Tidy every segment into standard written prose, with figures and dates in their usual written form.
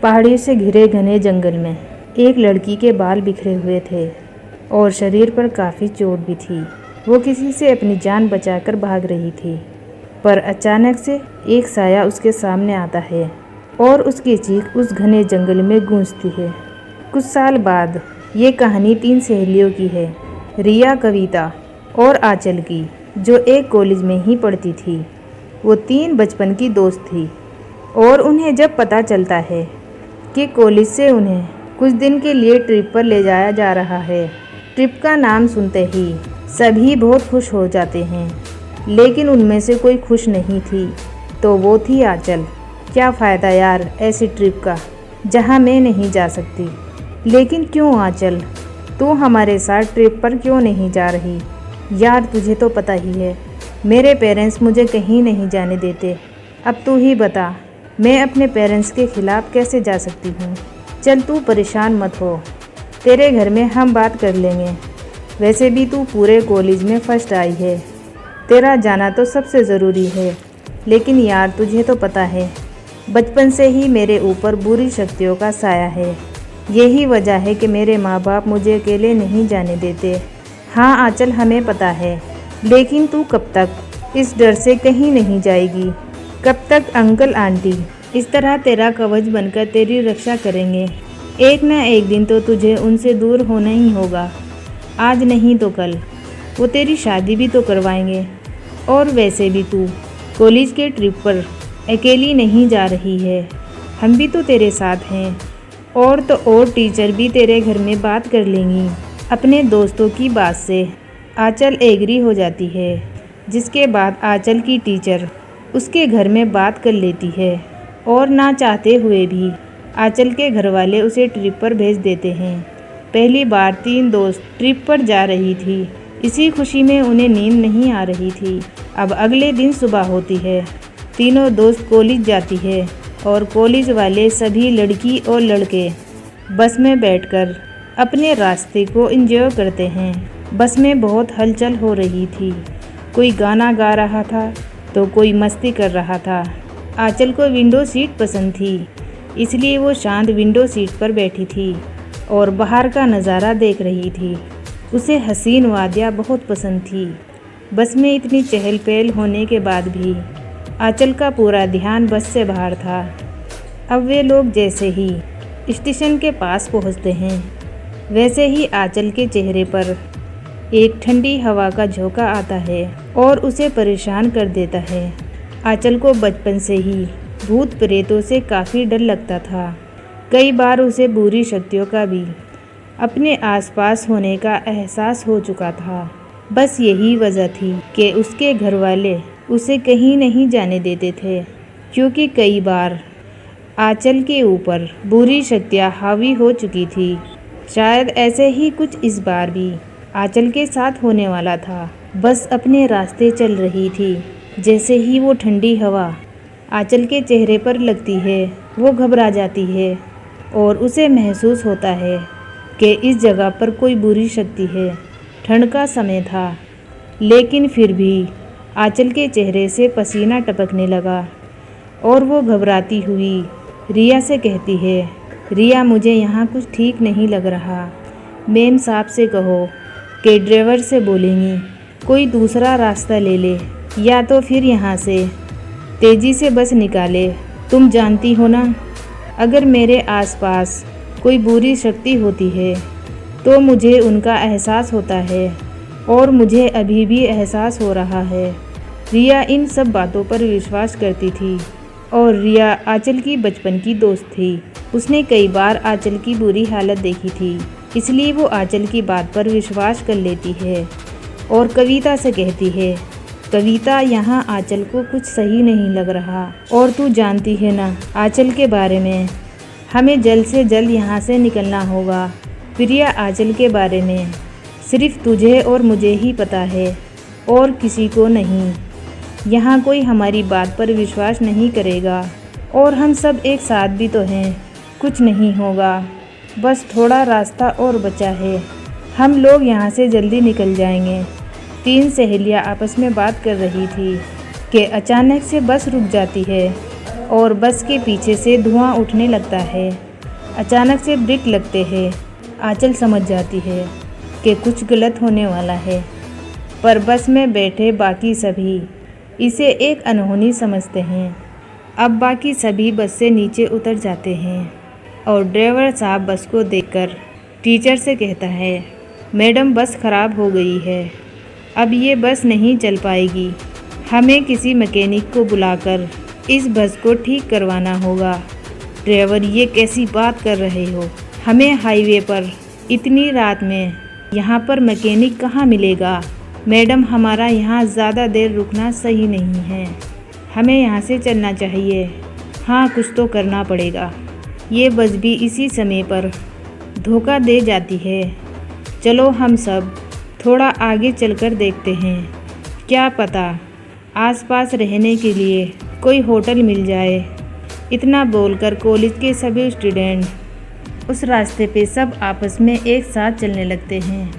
पहाड़ी से घिरे घने जंगल में एक लड़की के बाल बिखरे हुए थे और शरीर पर काफ़ी चोट भी थी। वो किसी से अपनी जान बचाकर भाग रही थी, पर अचानक से एक साया उसके सामने आता है और उसकी चीख उस घने जंगल में गूंजती है। कुछ साल बाद ये कहानी 3 सहेलियों की है, रिया, कविता और आंचल की, जो एक कॉलेज में ही पढ़ती थी। वो 3 बचपन की दोस्त थी और उन्हें जब पता चलता है कि कॉलेज से उन्हें कुछ दिन के लिए ट्रिप पर ले जाया जा रहा है, ट्रिप का नाम सुनते ही सभी बहुत खुश हो जाते हैं, लेकिन उनमें से कोई खुश नहीं थी, तो वो थी आंचल। क्या फ़ायदा यार ऐसी ट्रिप का जहाँ मैं नहीं जा सकती। लेकिन क्यों आंचल, तू हमारे साथ ट्रिप पर क्यों नहीं जा रही? यार तुझे तो पता ही है मेरे पेरेंट्स मुझे कहीं नहीं जाने देते। अब तू ही बता, मैं अपने पेरेंट्स के ख़िलाफ़ कैसे जा सकती हूँ? चल तू परेशान मत हो, तेरे घर में हम बात कर लेंगे। वैसे भी तू पूरे कॉलेज में फर्स्ट आई है, तेरा जाना तो सबसे ज़रूरी है। लेकिन यार तुझे तो पता है बचपन से ही मेरे ऊपर बुरी शक्तियों का साया है। यही वजह है कि मेरे माँ बाप मुझे अकेले नहीं जाने देते। हाँ आंचल, हमें पता है, लेकिन तू कब तक इस डर से कहीं नहीं जाएगी? कब तक अंकल आंटी इस तरह तेरा कवच बनकर तेरी रक्षा करेंगे? एक न एक दिन तो तुझे उनसे दूर होना ही होगा। आज नहीं तो कल वो तेरी शादी भी तो करवाएंगे। और वैसे भी तू कॉलेज के ट्रिप पर अकेली नहीं जा रही है, हम भी तो तेरे साथ हैं। और तो और टीचर भी तेरे घर में बात कर लेंगी। अपने दोस्तों की बात से आंचल एग्री हो जाती है, जिसके बाद आंचल की टीचर उसके घर में बात कर लेती है और ना चाहते हुए भी आंचल के घर वाले उसे ट्रिप पर भेज देते हैं। पहली बार 3 दोस्त ट्रिप पर जा रही थी। इसी खुशी में उन्हें नींद नहीं आ रही थी। अब अगले दिन सुबह होती है, तीनों दोस्त कॉलेज जाती है और कॉलेज वाले सभी लड़की और लड़के बस में बैठकर अपने रास्ते को एंजॉय करते हैं। बस में बहुत हलचल हो रही थी, कोई गाना गा रहा था तो कोई मस्ती कर रहा था। आंचल को विंडो सीट पसंद थी, इसलिए वो शांत विंडो सीट पर बैठी थी और बाहर का नज़ारा देख रही थी। उसे हसीन वादियाँ बहुत पसंद थी। बस में इतनी चहल पहल होने के बाद भी आंचल का पूरा ध्यान बस से बाहर था। अब वे लोग जैसे ही स्टेशन के पास पहुंचते हैं, वैसे ही आंचल के चेहरे पर एक ठंडी हवा का झोंका आता है और उसे परेशान कर देता है। आंचल को बचपन से ही भूत प्रेतों से काफ़ी डर लगता था। कई बार उसे बुरी शक्तियों का भी अपने आसपास होने का एहसास हो चुका था। बस यही वजह थी कि उसके घर वाले उसे कहीं नहीं जाने देते थे, क्योंकि कई बार आंचल के ऊपर बुरी शक्तियाँ हावी हो चुकी थी। शायद ऐसे ही कुछ इस बार भी आंचल के साथ होने वाला था। बस अपने रास्ते चल रही थी, जैसे ही वो ठंडी हवा आंचल के चेहरे पर लगती है, वो घबरा जाती है और उसे महसूस होता है कि इस जगह पर कोई बुरी शक्ति है। ठंड का समय था, लेकिन फिर भी आंचल के चेहरे से पसीना टपकने लगा और वो घबराती हुई रिया से कहती है, रिया मुझे यहाँ कुछ ठीक नहीं लग रहा। मैम साहब से कहो कि ड्राइवर से बोलेंगी कोई दूसरा रास्ता ले ले, या तो फिर यहाँ से तेज़ी से बस निकाले। तुम जानती हो ना, अगर मेरे आसपास कोई बुरी शक्ति होती है तो मुझे उनका एहसास होता है और मुझे अभी भी एहसास हो रहा है। रिया इन सब बातों पर विश्वास करती थी और रिया आंचल की बचपन की दोस्त थी। उसने कई बार आंचल की बुरी हालत देखी थी, इसलिए वो आंचल की बात पर विश्वास कर लेती है और कविता से कहती है, कविता यहाँ आंचल को कुछ सही नहीं लग रहा, और तू जानती है ना आंचल के बारे में, हमें जल्द से जल्द यहाँ से निकलना होगा। प्रिया, आंचल के बारे में सिर्फ तुझे और मुझे ही पता है और किसी को नहीं। यहाँ कोई हमारी बात पर विश्वास नहीं करेगा और हम सब एक साथ भी तो हैं। कुछ नहीं होगा, बस थोड़ा रास्ता और बचा है, हम लोग यहाँ से जल्दी निकल जाएंगे। 3 सहेलियाँ आपस में बात कर रही थी कि अचानक से बस रुक जाती है और बस के पीछे से धुआं उठने लगता है। अचानक से ब्रेक लगते हैं। आंचल समझ जाती है कि कुछ गलत होने वाला है, पर बस में बैठे बाकी सभी इसे एक अनहोनी समझते हैं। अब बाकी सभी बस से नीचे उतर जाते हैं और ड्राइवर साहब बस को देखकर टीचर से कहता है, मैडम बस ख़राब हो गई है, अब ये बस नहीं चल पाएगी। हमें किसी मैकेनिक को बुलाकर इस बस को ठीक करवाना होगा। ड्राइवर, ये कैसी बात कर रहे हो? हमें हाईवे पर इतनी रात में यहाँ पर मैकेनिक कहाँ मिलेगा? मैडम, हमारा यहाँ ज़्यादा देर रुकना सही नहीं है, हमें यहाँ से चलना चाहिए। हाँ, कुछ तो करना पड़ेगा। ये बस भी इसी समय पर धोखा दे जाती है। चलो हम सब थोड़ा आगे चलकर देखते हैं, क्या पता आसपास रहने के लिए कोई होटल मिल जाए। इतना बोलकर कॉलेज के सभी स्टूडेंट उस रास्ते पे सब आपस में एक साथ चलने लगते हैं।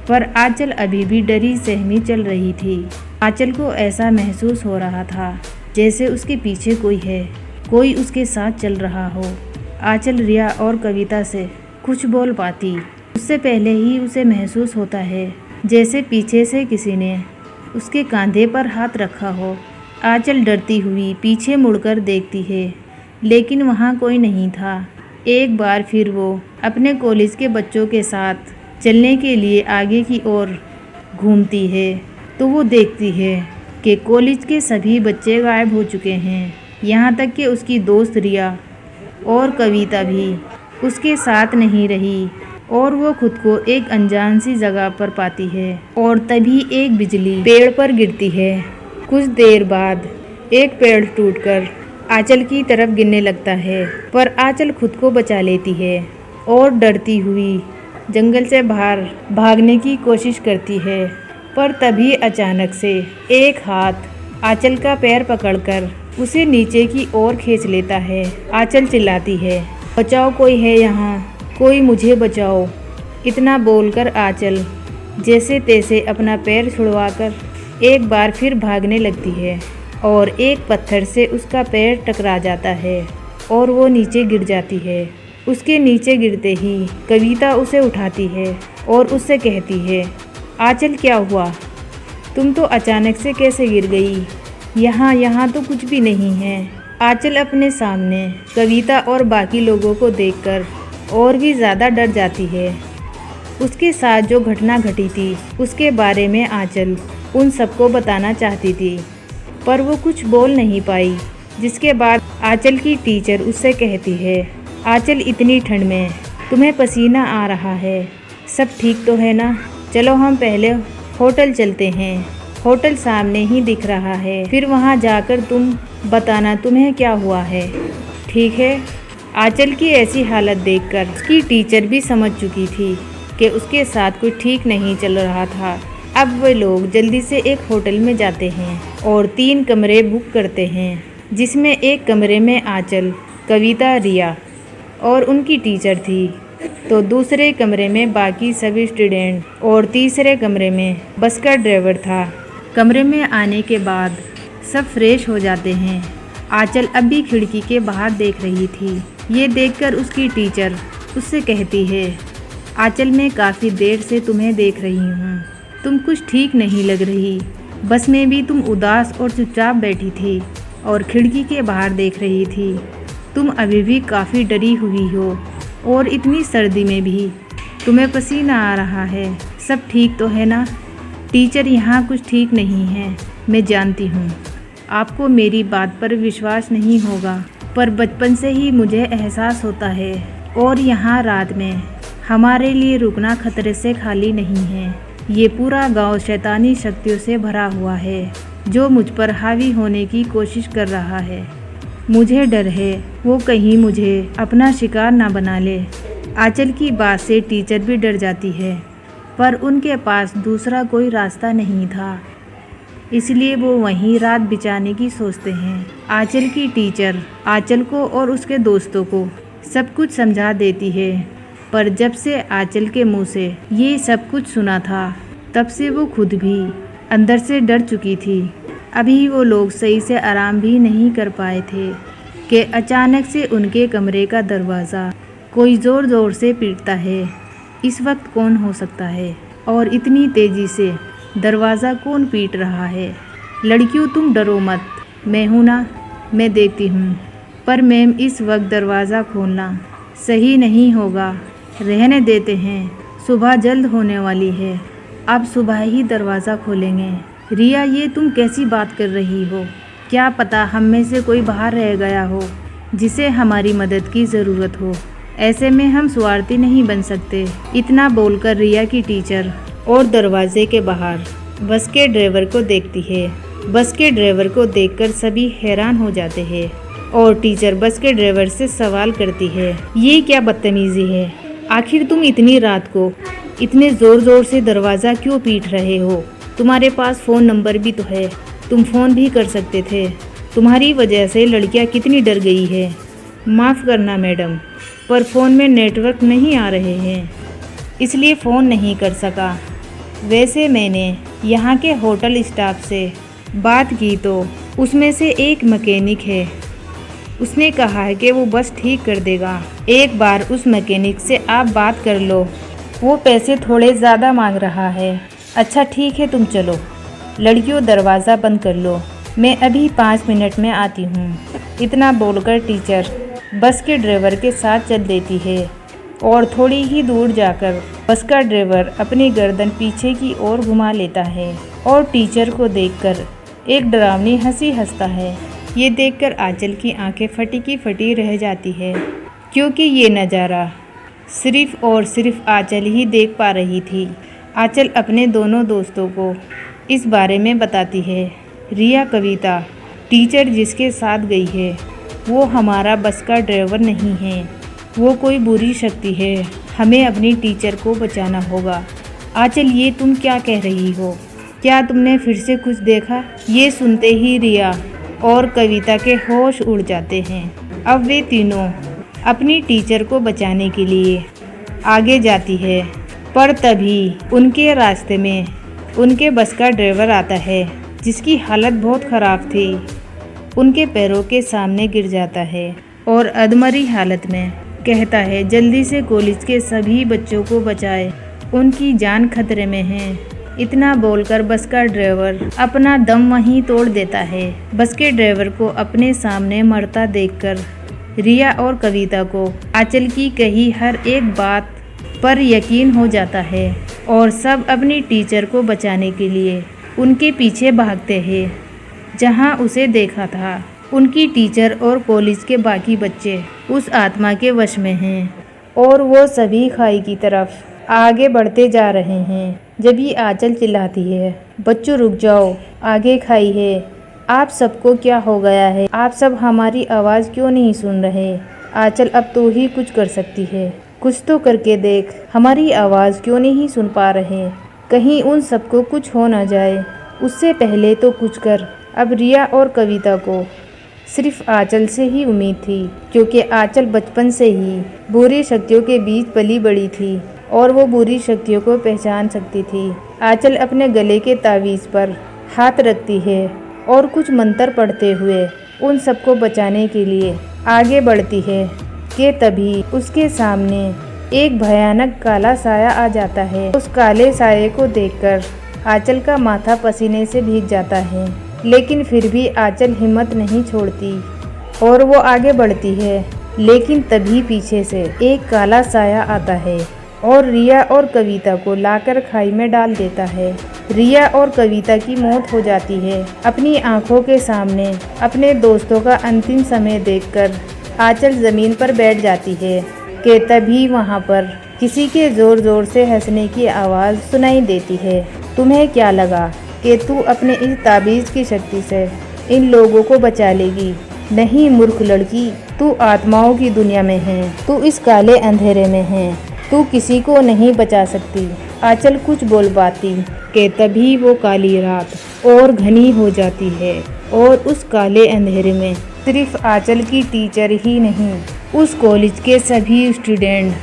पर आंचल अभी भी डरी सहमी चल रही थी। आंचल को ऐसा महसूस हो रहा था जैसे उसके पीछे कोई है, कोई उसके साथ चल रहा हो। आंचल रिया और कविता से कुछ बोल पाती, उससे पहले ही उसे महसूस होता है जैसे पीछे से किसी ने उसके कंधे पर हाथ रखा हो। आंचल डरती हुई पीछे मुड़कर देखती है, लेकिन वहाँ कोई नहीं था। एक बार फिर वो अपने कॉलेज के बच्चों के साथ चलने के लिए आगे की ओर घूमती है तो वो देखती है कि कॉलेज के सभी बच्चे गायब हो चुके हैं। यहाँ तक कि उसकी दोस्त रिया और कविता भी उसके साथ नहीं रही और वो खुद को एक अनजान सी जगह पर पाती है। और तभी एक बिजली पेड़ पर गिरती है। कुछ देर बाद एक पेड़ टूटकर आंचल की तरफ गिरने लगता है, पर आंचल खुद को बचा लेती है और डरती हुई जंगल से बाहर भागने की कोशिश करती है। पर तभी अचानक से एक हाथ आंचल का पैर पकड़कर उसे नीचे की ओर खींच लेता है। आंचल चिल्लाती है, बचाओ, कोई है यहाँ, कोई मुझे बचाओ। इतना बोलकर आंचल जैसे तैसे अपना पैर छुड़वाकर एक बार फिर भागने लगती है और एक पत्थर से उसका पैर टकरा जाता है और वो नीचे गिर जाती है। उसके नीचे गिरते ही कविता उसे उठाती है और उससे कहती है, आंचल क्या हुआ? तुम तो अचानक से कैसे गिर गई? यहाँ तो कुछ भी नहीं है। आंचल अपने सामने कविता और बाकी लोगों को देखकर और भी ज़्यादा डर जाती है। उसके साथ जो घटना घटी थी उसके बारे में आंचल उन सबको बताना चाहती थी, पर वो कुछ बोल नहीं पाई। जिसके बाद आंचल की टीचर उससे कहती है, आंचल, इतनी ठंड में तुम्हें पसीना आ रहा है, सब ठीक तो है ना? चलो हम पहले होटल चलते हैं, होटल सामने ही दिख रहा है, फिर वहाँ जाकर तुम बताना तुम्हें क्या हुआ है, ठीक है? आंचल की ऐसी हालत देखकर उसकी टीचर भी समझ चुकी थी कि उसके साथ कुछ ठीक नहीं चल रहा था। अब वे लोग जल्दी से एक होटल में जाते हैं और 3 कमरे बुक करते हैं, जिसमें एक कमरे में आंचल, कविता, रिया और उनकी टीचर थी, तो दूसरे कमरे में बाकी सभी स्टूडेंट और तीसरे कमरे में बस का ड्राइवर था। कमरे में आने के बाद सब फ्रेश हो जाते हैं। आंचल अब भी खिड़की के बाहर देख रही थी। ये देखकर उसकी टीचर उससे कहती है, आंचल, मैं काफ़ी देर से तुम्हें देख रही हूँ, तुम कुछ ठीक नहीं लग रही। बस में भी तुम उदास और चुपचाप बैठी थी और खिड़की के बाहर देख रही थी। तुम अभी भी काफ़ी डरी हुई हो और इतनी सर्दी में भी तुम्हें पसीना आ रहा है, सब ठीक तो है ना? टीचर, यहाँ कुछ ठीक नहीं है, मैं जानती हूँ आपको मेरी बात पर विश्वास नहीं होगा, पर बचपन से ही मुझे एहसास होता है और यहाँ रात में हमारे लिए रुकना खतरे से खाली नहीं है। ये पूरा गांव शैतानी शक्तियों से भरा हुआ है जो मुझ पर हावी होने की कोशिश कर रहा है। मुझे डर है वो कहीं मुझे अपना शिकार ना बना ले। आंचल की बात से टीचर भी डर जाती है, पर उनके पास दूसरा कोई रास्ता नहीं था, इसलिए वो वहीं रात बिताने की सोचते हैं। आंचल की टीचर आंचल को और उसके दोस्तों को सब कुछ समझा देती है, पर जब से आंचल के मुंह से ये सब कुछ सुना था तब से वो खुद भी अंदर से डर चुकी थी। अभी वो लोग सही से आराम भी नहीं कर पाए थे। कि अचानक से उनके कमरे का दरवाज़ा कोई ज़ोर ज़ोर से पीटता है। इस वक्त कौन हो सकता है और इतनी तेज़ी से दरवाज़ा कौन पीट रहा है? लड़कियों तुम डरो मत, मैं हूँ ना, मैं देखती हूँ। पर मैम इस वक्त दरवाज़ा खोलना सही नहीं होगा, रहने देते हैं, सुबह जल्द होने वाली है, अब सुबह ही दरवाज़ा खोलेंगे। रिया ये तुम कैसी बात कर रही हो? क्या पता हम में से कोई बाहर रह गया हो जिसे हमारी मदद की ज़रूरत हो। ऐसे में हम स्वार्थी नहीं बन सकते। इतना बोलकर रिया की टीचर और दरवाजे के बाहर बस के ड्राइवर को देखती है। बस के ड्राइवर को देखकर सभी हैरान हो जाते हैं और टीचर बस के ड्राइवर से सवाल करती है, ये क्या बदतमीज़ी है? आखिर तुम इतनी रात को इतने ज़ोर ज़ोर से दरवाज़ा क्यों पीट रहे हो? तुम्हारे पास फ़ोन नंबर भी तो है, तुम फ़ोन भी कर सकते थे। तुम्हारी वजह से लड़कियां कितनी डर गई है। माफ़ करना मैडम, पर फ़ोन में नेटवर्क नहीं आ रहे हैं, इसलिए फ़ोन नहीं कर सका। वैसे मैंने यहाँ के होटल स्टाफ से बात की तो उसमें से एक मैकेनिक है, उसने कहा है कि वो बस ठीक कर देगा। एक बार उस मैकेनिक से आप बात कर लो, वो पैसे थोड़े ज़्यादा मांग रहा है। अच्छा ठीक है, तुम चलो। लड़कियों दरवाज़ा बंद कर लो, मैं अभी 5 मिनट में आती हूँ। इतना बोलकर टीचर बस के ड्राइवर के साथ चल देती है और थोड़ी ही दूर जाकर बस का ड्राइवर अपनी गर्दन पीछे की ओर घुमा लेता है और टीचर को देखकर एक डरावनी हंसी हंसता है। ये देखकर आंचल की आंखें फटी की फटी रह जाती है, क्योंकि ये नज़ारा सिर्फ और सिर्फ आंचल ही देख पा रही थी। आंचल अपने दोनों दोस्तों को इस बारे में बताती है। रिया, कविता, टीचर जिसके साथ गई है वो हमारा बस का ड्राइवर नहीं है, वो कोई बुरी शक्ति है। हमें अपनी टीचर को बचाना होगा। आंचल ये तुम क्या कह रही हो? क्या तुमने फिर से कुछ देखा? ये सुनते ही रिया और कविता के होश उड़ जाते हैं। अब वे तीनों अपनी टीचर को बचाने के लिए आगे जाती है, पर तभी उनके रास्ते में उनके बस का ड्राइवर आता है, जिसकी हालत बहुत ख़राब थी। उनके पैरों के सामने गिर जाता है और अधमरी हालत में कहता है, जल्दी से कॉलेज के सभी बच्चों को बचाए, उनकी जान खतरे में है। इतना बोलकर बस का ड्राइवर अपना दम वहीं तोड़ देता है। बस के ड्राइवर को अपने सामने मरता देखकर रिया और कविता को आंचल की कही हर एक बात पर यकीन हो जाता है और सब अपनी टीचर को बचाने के लिए उनके पीछे भागते हैं। जहां उसे देखा था, उनकी टीचर और कॉलेज के बाकी बच्चे उस आत्मा के वश में हैं और वो सभी खाई की तरफ आगे बढ़ते जा रहे हैं। जब ये आंचल चिल्लाती है, बच्चों रुक जाओ, आगे खाई है। आप सबको क्या हो गया है? आप सब हमारी आवाज़ क्यों नहीं सुन रहे? आंचल अब तो ही कुछ कर सकती है, कुछ तो करके देख। हमारी आवाज़ क्यों नहीं सुन पा रहे? कहीं उन सबको कुछ हो ना जाए, उससे पहले तो कुछ कर। अब रिया और कविता को सिर्फ आंचल से ही उम्मीद थी, क्योंकि आंचल बचपन से ही बुरी शक्तियों के बीच पली बड़ी थी और वो बुरी शक्तियों को पहचान सकती थी। आंचल अपने गले के तावीज़ पर हाथ रखती है और कुछ मंत्र पढ़ते हुए उन सबको बचाने के लिए आगे बढ़ती है कि तभी उसके सामने एक भयानक काला साया आ जाता है। उस काले साये को देखकर आंचल का माथा पसीने से भीग जाता है, लेकिन फिर भी आंचल हिम्मत नहीं छोड़ती और वो आगे बढ़ती है। लेकिन तभी पीछे से एक काला साया आता है और रिया और कविता को लाकर खाई में डाल देता है। रिया और कविता की मौत हो जाती है। अपनी आंखों के सामने अपने दोस्तों का अंतिम समय देखकर आंचल ज़मीन पर बैठ जाती है कि तभी वहाँ पर किसी के ज़ोर ज़ोर से हंसने की आवाज़ सुनाई देती है। तुम्हें क्या लगा कि तू अपने इस ताबीज़ की शक्ति से इन लोगों को बचा लेगी? नहीं मूर्ख लड़की, तू आत्माओं की दुनिया में है, तू इस काले अंधेरे में है, तू किसी को नहीं बचा सकती। आंचल कुछ बोल पाती कि तभी वो काली रात और घनी हो जाती है और उस काले अंधेरे में सिर्फ आंचल की टीचर ही नहीं, उस कॉलेज के सभी स्टूडेंट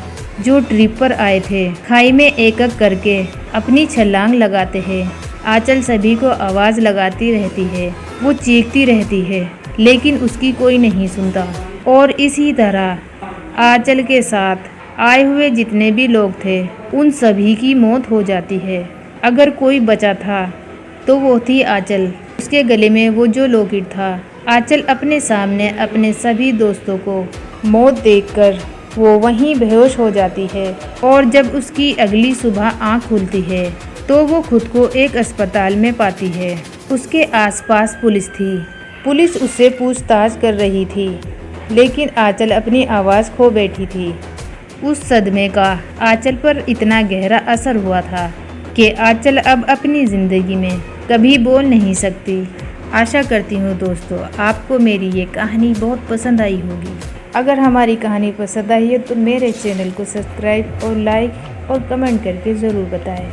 जो ट्रिप पर आए थे, खाई में एक एक करके अपनी छलांग लगाते हैं। आंचल सभी को आवाज़ लगाती रहती है, वो चीखती रहती है, लेकिन उसकी कोई नहीं सुनता। और इसी तरह आंचल के साथ आए हुए जितने भी लोग थे उन सभी की मौत हो जाती है। अगर कोई बचा था तो वो थी आंचल। उसके गले में वो जो लॉकेट था। आंचल अपने सामने अपने सभी दोस्तों को मौत देखकर वो वहीं बेहोश हो जाती है। और जब उसकी अगली सुबह आँख खुलती है तो वो खुद को एक अस्पताल में पाती है। उसके आसपास पुलिस थी। पुलिस उससे पूछताछ कर रही थी, लेकिन आंचल अपनी आवाज़ खो बैठी थी। उस सदमे का आंचल पर इतना गहरा असर हुआ था कि आंचल अब अपनी ज़िंदगी में कभी बोल नहीं सकती। आशा करती हूँ दोस्तों आपको मेरी ये कहानी बहुत पसंद आई होगी। अगर हमारी कहानी पसंद आई है तो मेरे चैनल को सब्सक्राइब और लाइक और कमेंट करके ज़रूर बताएं।